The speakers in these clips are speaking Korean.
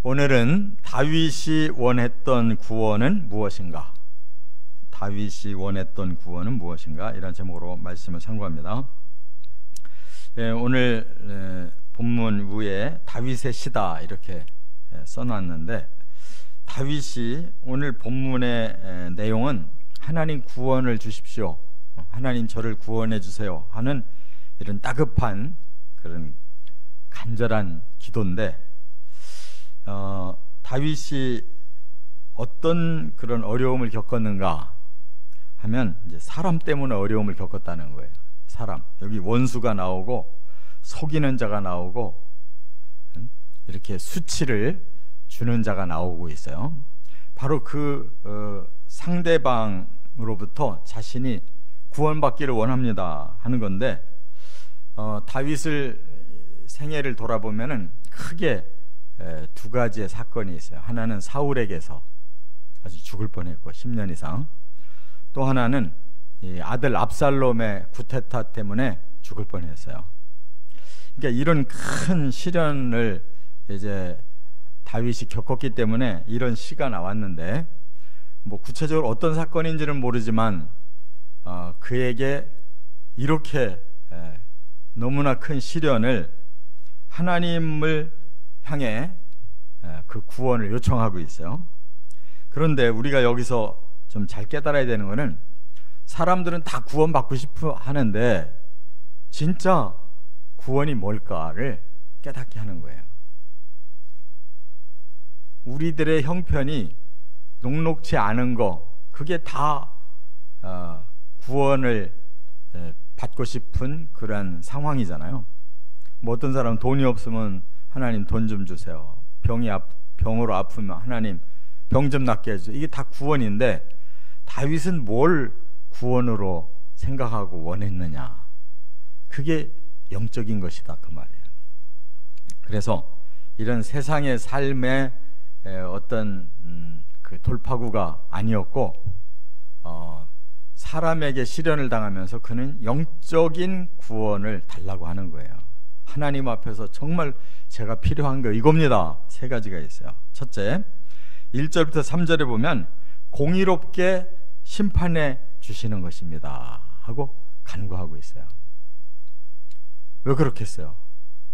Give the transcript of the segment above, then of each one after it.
오늘은 다윗이 원했던 구원은 무엇인가? 다윗이 원했던 구원은 무엇인가? 이런 제목으로 말씀을 상고합니다. 오늘 본문 위에 다윗의 시다 이렇게 써놨는데, 다윗이 오늘 본문의 내용은 하나님 구원을 주십시오, 하나님 저를 구원해 주세요 하는 이런 다급한 그런 간절한 기도인데, 다윗이 어떤 그런 어려움을 겪었는가 하면 이제 사람 때문에 어려움을 겪었다는 거예요. 사람, 여기 원수가 나오고 속이는 자가 나오고 이렇게 수치를 주는 자가 나오고 있어요. 바로 그 상대방으로부터 자신이 구원받기를 원합니다 하는 건데, 다윗을 생애를 돌아보면은 크게 두 가지의 사건이 있어요. 하나는 사울에게서 아주 죽을 뻔했고 10년 이상, 또 하나는 이 아들 압살롬의 구테타 때문에 죽을 뻔했어요. 그러니까 이런 큰 시련을 이제 다윗이 겪었기 때문에 이런 시가 나왔는데, 뭐 구체적으로 어떤 사건인지는 모르지만 그에게 이렇게 너무나 큰 시련을 하나님을 향해 그 구원을 요청하고 있어요. 그런데 우리가 여기서 좀 잘 깨달아야 되는 것은, 사람들은 다 구원받고 싶어 하는데 진짜 구원이 뭘까를 깨닫게 하는 거예요. 우리들의 형편이 녹록치 않은 거, 그게 다 구원을 받고 싶은 그런 상황이잖아요. 뭐 어떤 사람은 돈이 없으면 하나님 돈 좀 주세요, 병으로 아프면 하나님 병 좀 낫게 해주세요. 이게 다 구원인데, 다윗은 뭘 구원으로 생각하고 원했느냐? 그게 영적인 것이다 그 말이에요. 그래서 이런 세상의 삶의 어떤 그 돌파구가 아니었고, 사람에게 시련을 당하면서 그는 영적인 구원을 달라고 하는 거예요. 하나님 앞에서 정말 제가 필요한 거 이겁니다. 세 가지가 있어요. 첫째, 1절부터 3절에 보면 공의롭게 심판해 주시는 것입니다 하고 간구하고 있어요. 왜 그렇겠어요?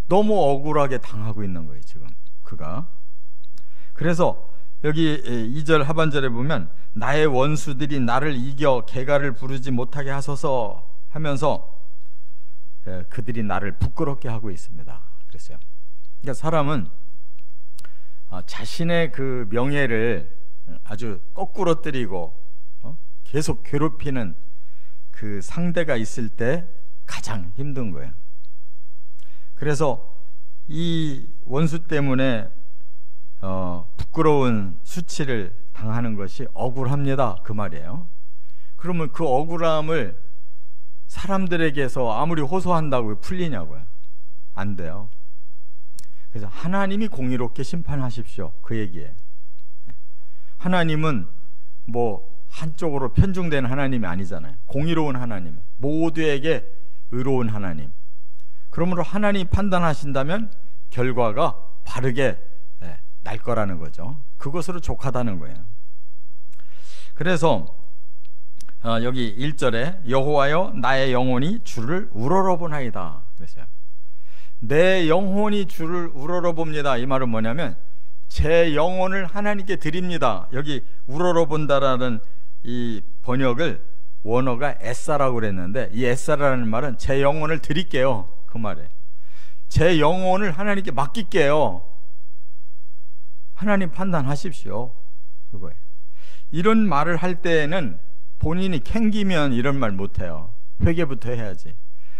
너무 억울하게 당하고 있는 거예요 지금 그가. 그래서 여기 2절 하반절에 보면 나의 원수들이 나를 이겨 개가를 부르지 못하게 하소서 하면서 그들이 나를 부끄럽게 하고 있습니다 그랬어요. 그러니까 사람은 자신의 그 명예를 아주 거꾸로 때리고 계속 괴롭히는 그 상대가 있을 때 가장 힘든 거예요. 그래서 이 원수 때문에 부끄러운 수치를 당하는 것이 억울합니다 그 말이에요. 그러면 그 억울함을 사람들에게서 아무리 호소한다고 풀리냐고요? 안 돼요. 그래서 하나님이 공의롭게 심판하십시오 그 얘기예요. 하나님은 뭐 한쪽으로 편중된 하나님이 아니잖아요. 공의로운 하나님, 모두에게 의로운 하나님. 그러므로 하나님이 판단하신다면 결과가 바르게 날 거라는 거죠. 그것으로 족하다는 거예요. 그래서 여기 1절에 여호와여 나의 영혼이 주를 우러러보나이다 그랬어요. 내 영혼이 주를 우러러봅니다. 이 말은 뭐냐면 제 영혼을 하나님께 드립니다. 여기 우러러본다라는 이 번역을 원어가 애사라고 그랬는데, 이 애사라는 말은 제 영혼을 드릴게요 그 말에, 제 영혼을 하나님께 맡길게요, 하나님 판단하십시오 그거예요. 이런 말을 할 때에는 본인이 캥기면 이런 말 못해요. 회개부터 해야지.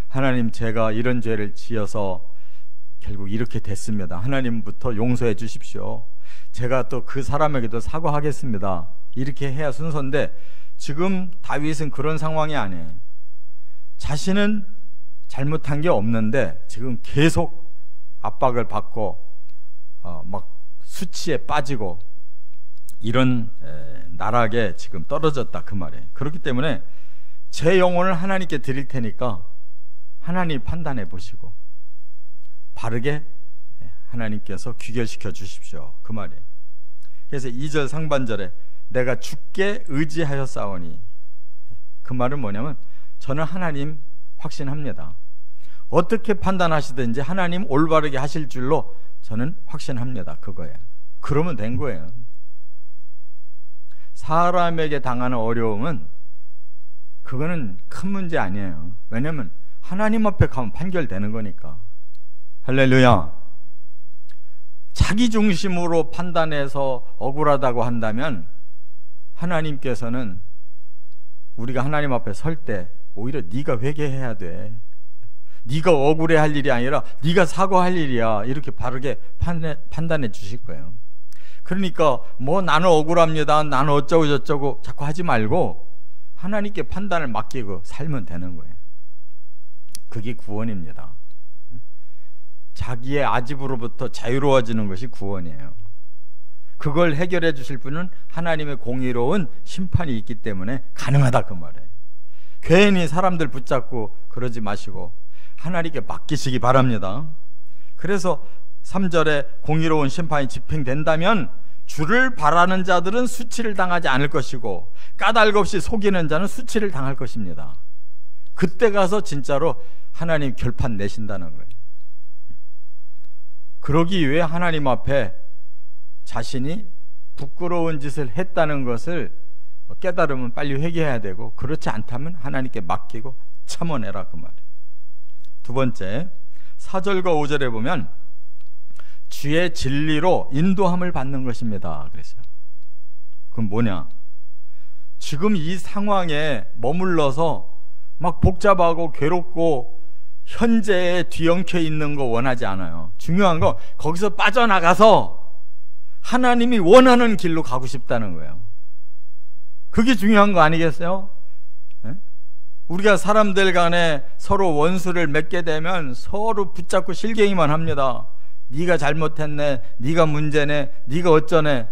하나님 제가 이런 죄를 지어서 결국 이렇게 됐습니다, 하나님부터 용서해 주십시오, 제가 또 그 사람에게도 사과하겠습니다, 이렇게 해야 순서인데, 지금 다윗은 그런 상황이 아니에요. 자신은 잘못한 게 없는데 지금 계속 압박을 받고 막 수치에 빠지고 이런 나락에 지금 떨어졌다 그 말이에요. 그렇기 때문에 제 영혼을 하나님께 드릴 테니까 하나님 판단해 보시고 바르게 하나님께서 귀결시켜 주십시오. 그 말이에요. 그래서 2절 상반절에 내가 주께 의지하여 싸우니, 그 말은 뭐냐면 저는 하나님 확신합니다. 어떻게 판단하시든지 하나님 올바르게 하실 줄로 저는 확신합니다. 그거예요. 그러면 된 거예요. 사람에게 당하는 어려움은 그거는 큰 문제 아니에요. 왜냐하면 하나님 앞에 가면 판결되는 거니까. 할렐루야. 자기 중심으로 판단해서 억울하다고 한다면 하나님께서는 우리가 하나님 앞에 설 때 오히려 네가 회개해야 돼, 네가 억울해할 일이 아니라 네가 사과할 일이야, 이렇게 바르게 판단해 주실 거예요. 그러니까 뭐 나는 억울합니다, 나는 어쩌고 저쩌고 자꾸 하지 말고 하나님께 판단을 맡기고 살면 되는 거예요. 그게 구원입니다. 자기의 아집으로부터 자유로워지는 것이 구원이에요. 그걸 해결해 주실 분은 하나님의 공의로운 심판이 있기 때문에 가능하다, 그 말이에요. 괜히 사람들 붙잡고 그러지 마시고 하나님께 맡기시기 바랍니다. 그래서 3절에 공의로운 심판이 집행된다면 주를 바라는 자들은 수치를 당하지 않을 것이고 까닭 없이 속이는 자는 수치를 당할 것입니다. 그때 가서 진짜로 하나님 결판 내신다는 거예요. 그러기 위해 하나님 앞에 자신이 부끄러운 짓을 했다는 것을 깨달으면 빨리 회개해야 되고, 그렇지 않다면 하나님께 맡기고 참아내라, 그 말이에요. 두 번째, 4절과 5절에 보면 주의 진리로 인도함을 받는 것입니다 그랬어요. 그럼 뭐냐? 지금 이 상황에 머물러서 막 복잡하고 괴롭고 현재에 뒤엉켜 있는 거 원하지 않아요. 중요한 건 거기서 빠져나가서 하나님이 원하는 길로 가고 싶다는 거예요. 그게 중요한 거 아니겠어요? 네? 우리가 사람들 간에 서로 원수를 맺게 되면 서로 붙잡고 실갱이만 합니다. 네가 잘못했네, 네가 문제네, 네가 어쩌네.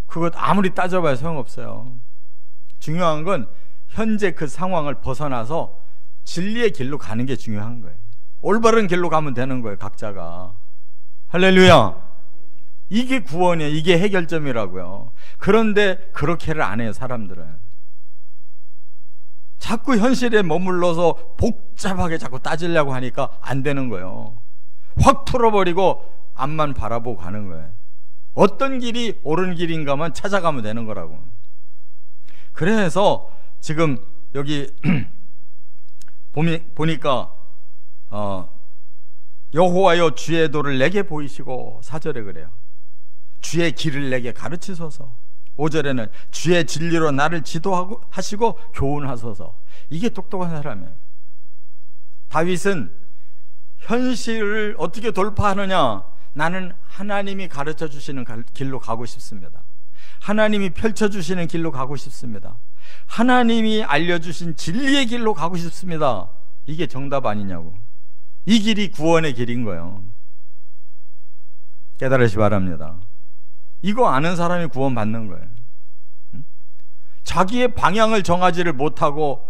그것 아무리 따져봐야 소용없어요. 중요한 건 현재 그 상황을 벗어나서 진리의 길로 가는 게 중요한 거예요. 올바른 길로 가면 되는 거예요, 각자가. 할렐루야. 이게 구원이에요. 이게 해결점이라고요. 그런데 그렇게를 안 해요, 사람들은. 자꾸 현실에 머물러서 복잡하게 자꾸 따지려고 하니까 안 되는 거예요. 확 풀어버리고 앞만 바라보고 가는 거예요. 어떤 길이 옳은 길인가만 찾아가면 되는 거라고. 그래서 지금 여기 보니까 여호와여 주의 도를 내게 보이시고, 4절에 그래요. 주의 길을 내게 가르치소서. 5절에는 주의 진리로 나를 지도하고 하시고 교훈하소서. 이게 똑똑한 사람이에요. 다윗은 현실을 어떻게 돌파하느냐? 나는 하나님이 가르쳐 주시는 길로 가고 싶습니다. 하나님이 펼쳐 주시는 길로 가고 싶습니다. 하나님이 알려주신 진리의 길로 가고 싶습니다. 이게 정답 아니냐고. 이 길이 구원의 길인 거예요. 깨달으시 바랍니다. 이거 아는 사람이 구원받는 거예요. 자기의 방향을 정하지를 못하고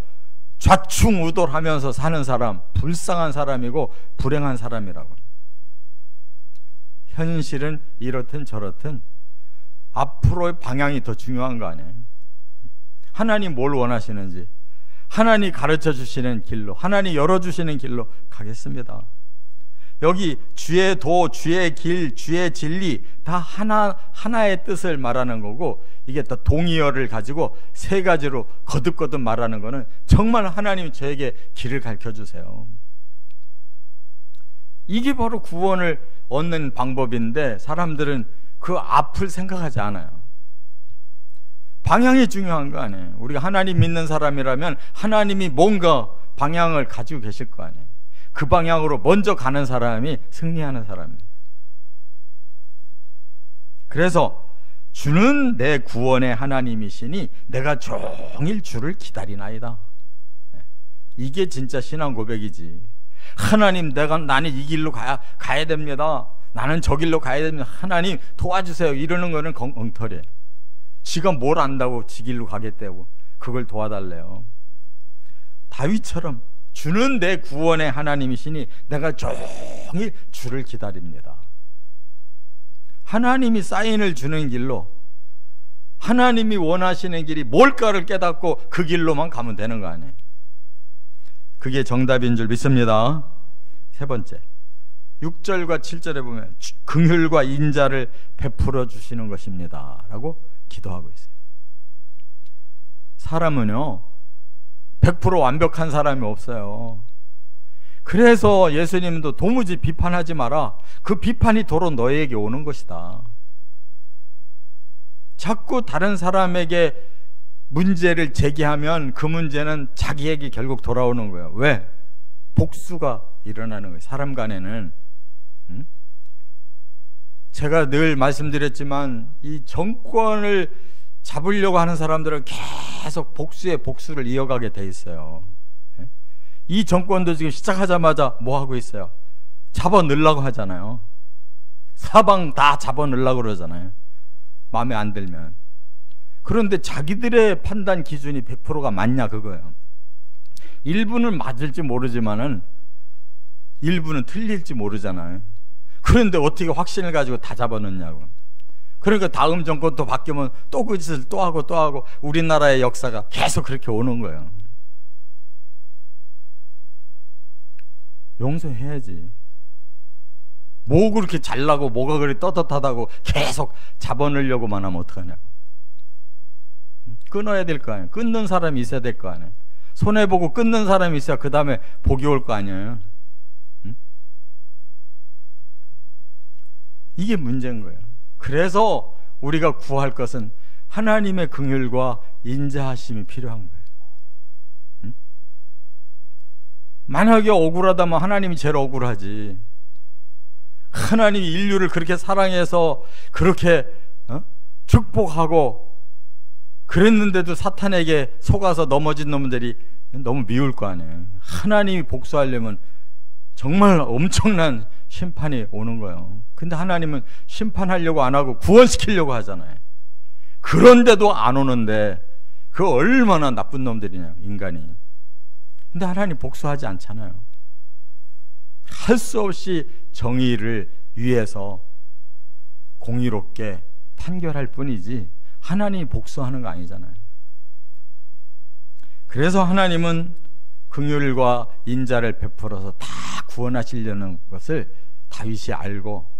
좌충우돌하면서 사는 사람, 불쌍한 사람이고 불행한 사람이라고. 현실은 이렇든 저렇든 앞으로의 방향이 더 중요한 거 아니에요? 하나님 뭘 원하시는지, 하나님 가르쳐 주시는 길로, 하나님 열어주시는 길로 가겠습니다. 여기 주의 도, 주의 길, 주의 진리 다 하나의 뜻을 말하는 거고, 이게 또 동의어를 가지고 세 가지로 거듭거듭 말하는 거는 정말 하나님이 저에게 길을 가르쳐 주세요. 이게 바로 구원을 얻는 방법인데 사람들은 그 앞을 생각하지 않아요. 방향이 중요한 거 아니에요. 우리가 하나님 믿는 사람이라면 하나님이 뭔가 방향을 가지고 계실 거 아니에요. 그 방향으로 먼저 가는 사람이 승리하는 사람이에요. 그래서 주는 내 구원의 하나님이시니 내가 종일 주를 기다리나이다. 이게 진짜 신앙 고백이지. 하나님, 나는 이 길로 가야 됩니다. 나는 저 길로 가야 됩니다. 하나님 도와주세요. 이러는 거는 엉터리예요. 지가 뭘 안다고 지 길로 가겠다고 그걸 도와달래요. 다윗처럼 주는 내 구원의 하나님이시니 내가 종일 주를 기다립니다. 하나님이 사인을 주는 길로, 하나님이 원하시는 길이 뭘까를 깨닫고 그 길로만 가면 되는 거 아니에요. 그게 정답인 줄 믿습니다. 세 번째, 6절과 7절에 보면 긍휼과 인자를 베풀어 주시는 것입니다 라고 기도하고 있어요. 사람은요 100% 완벽한 사람이 없어요. 그래서 예수님도 도무지 비판하지 마라. 그 비판이 도로 너에게 오는 것이다. 자꾸 다른 사람에게 문제를 제기하면 그 문제는 자기에게 결국 돌아오는 거예요. 왜? 복수가 일어나는 거예요. 사람 간에는. 제가 늘 말씀드렸지만 이 정권을 잡으려고 하는 사람들은 계속 복수에 복수를 이어가게 돼 있어요. 이 정권도 지금 시작하자마자 뭐 하고 있어요? 잡아 넣으려고 하잖아요. 사방 다 잡아 넣으려고 그러잖아요. 마음에 안 들면. 그런데 자기들의 판단 기준이 100%가 맞냐 그거예요. 일부는 맞을지 모르지만은 일부는 틀릴지 모르잖아요. 그런데 어떻게 확신을 가지고 다 잡아넣냐고. 그러니까 다음 정권 또 바뀌면 또 그 짓을 또 하고 우리나라의 역사가 계속 그렇게 오는 거예요. 용서해야지. 뭐 그렇게 잘나고 뭐가 그리 떳떳하다고 계속 잡아넣으려고만 하면 어떡하냐고. 끊어야 될 거 아니에요. 끊는 사람이 있어야 될 거 아니에요. 손해보고 끊는 사람이 있어야 그 다음에 복이 올 거 아니에요. 이게 문제인 거예요. 그래서 우리가 구할 것은 하나님의 긍휼과 인자하심이 필요한 거예요. 만약에 억울하다면 하나님이 제일 억울하지. 하나님이 인류를 그렇게 사랑해서 그렇게 축복하고 그랬는데도 사탄에게 속아서 넘어진 놈들이 너무 미울 거 아니에요. 하나님이 복수하려면 정말 엄청난 심판이 오는 거예요. 근데 하나님은 심판하려고 안 하고 구원시키려고 하잖아요. 그런데도 안 오는데 그 얼마나 나쁜 놈들이냐 인간이. 근데 하나님 복수하지 않잖아요. 할 수 없이 정의를 위해서 공의롭게 판결할 뿐이지 하나님이 복수하는 거 아니잖아요. 그래서 하나님은 긍휼과 인자를 베풀어서 다 구원하시려는 것을 다윗이 알고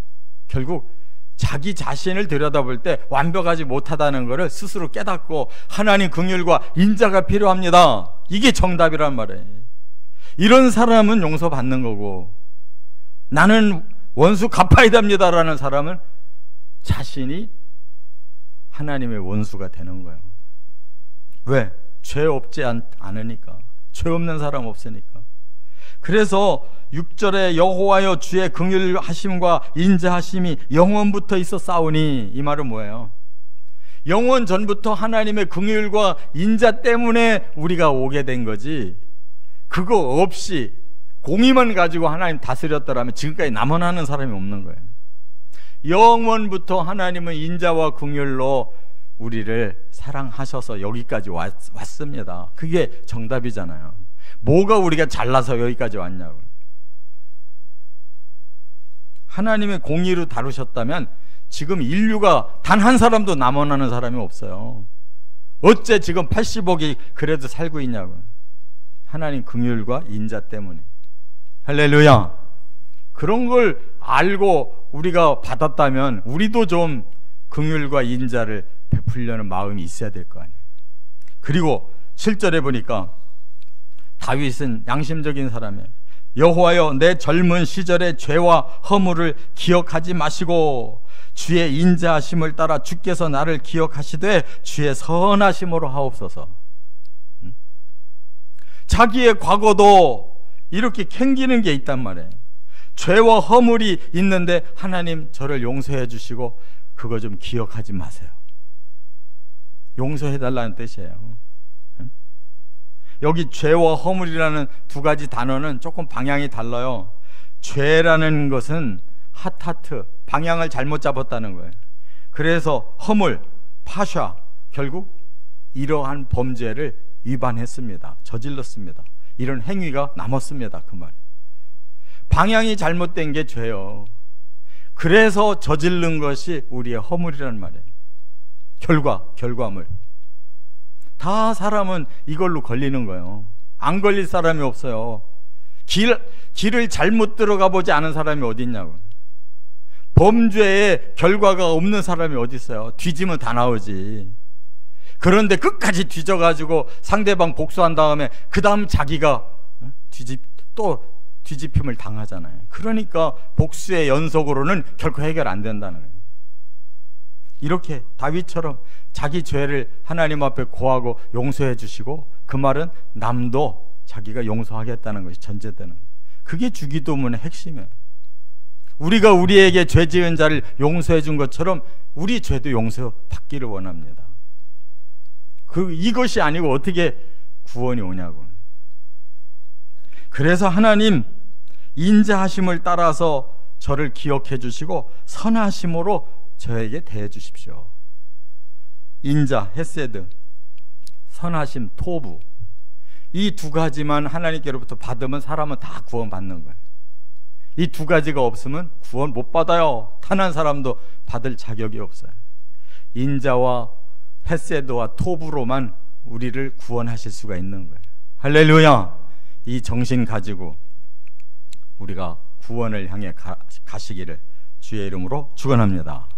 결국 자기 자신을 들여다볼 때 완벽하지 못하다는 것을 스스로 깨닫고 하나님 긍휼과 인자가 필요합니다. 이게 정답이란 말이에요. 이런 사람은 용서받는 거고 나는 원수 갚아야 됩니다라는 사람은 자신이 하나님의 원수가 되는 거예요. 왜? 죄 없지 않으니까. 죄 없는 사람 없으니까. 그래서 6절에 여호와여 주의 긍휼하심과 인자하심이 영원부터 있었사오니, 이 말은 뭐예요? 영원 전부터 하나님의 긍휼과 인자 때문에 우리가 오게 된 거지, 그거 없이 공의만 가지고 하나님 다스렸더라면 지금까지 남원하는 사람이 없는 거예요. 영원부터 하나님은 인자와 긍휼로 우리를 사랑하셔서 여기까지 왔습니다. 그게 정답이잖아요. 뭐가 우리가 잘나서 여기까지 왔냐고. 하나님의 공의로 다루셨다면 지금 인류가 단 한 사람도 남원하는 사람이 없어요. 어째 지금 80억이 그래도 살고 있냐고. 하나님 긍휼과 인자 때문에. 할렐루야. 그런 걸 알고 우리가 받았다면 우리도 좀 긍휼과 인자를 베풀려는 마음이 있어야 될 거 아니에요. 그리고 7절에 보니까 다윗은 양심적인 사람이에요. 여호와여 내 젊은 시절의 죄와 허물을 기억하지 마시고 주의 인자하심을 따라 주께서 나를 기억하시되 주의 선하심으로 하옵소서. 자기의 과거도 이렇게 캥기는 게 있단 말이에요. 죄와 허물이 있는데 하나님 저를 용서해 주시고 그거 좀 기억하지 마세요. 용서해 달라는 뜻이에요. 여기 죄와 허물이라는 두 가지 단어는 조금 방향이 달라요. 죄라는 것은 핫하트, 방향을 잘못 잡았다는 거예요. 그래서 허물, 파샤, 결국 이러한 범죄를 위반했습니다. 저질렀습니다. 이런 행위가 남았습니다. 그 말. 방향이 잘못된 게 죄요. 그래서 저지른 것이 우리의 허물이라는 말이에요. 결과물. 다 사람은 이걸로 걸리는 거예요. 안 걸릴 사람이 없어요. 길을 잘못 들어가 보지 않은 사람이 어디 있냐고. 범죄의 결과가 없는 사람이 어디 있어요. 뒤지면 다 나오지. 그런데 끝까지 뒤져가지고 상대방 복수한 다음에 그 다음 자기가 또 뒤집힘을 당하잖아요. 그러니까 복수의 연속으로는 결코 해결 안 된다는 거예요. 이렇게 다윗처럼 자기 죄를 하나님 앞에 고하고 용서해 주시고, 그 말은 남도 자기가 용서하겠다는 것이 전제되는 거예요. 그게 주기도문의 핵심이에요. 우리가 우리에게 죄 지은 자를 용서해 준 것처럼 우리 죄도 용서받기를 원합니다. 이것이 아니고 어떻게 구원이 오냐고. 그래서 하나님 인자하심을 따라서 저를 기억해 주시고 선하심으로 저에게 대해 주십시오. 인자, 헤세드, 선하심, 토부, 이 두 가지만 하나님께로부터 받으면 사람은 다 구원받는 거예요. 이 두 가지가 없으면 구원 못 받아요. 탄 한 사람도 받을 자격이 없어요. 인자와 헤세드와 토부로만 우리를 구원하실 수가 있는 거예요. 할렐루야. 이 정신 가지고 우리가 구원을 향해 가시기를 주의 이름으로 축원합니다.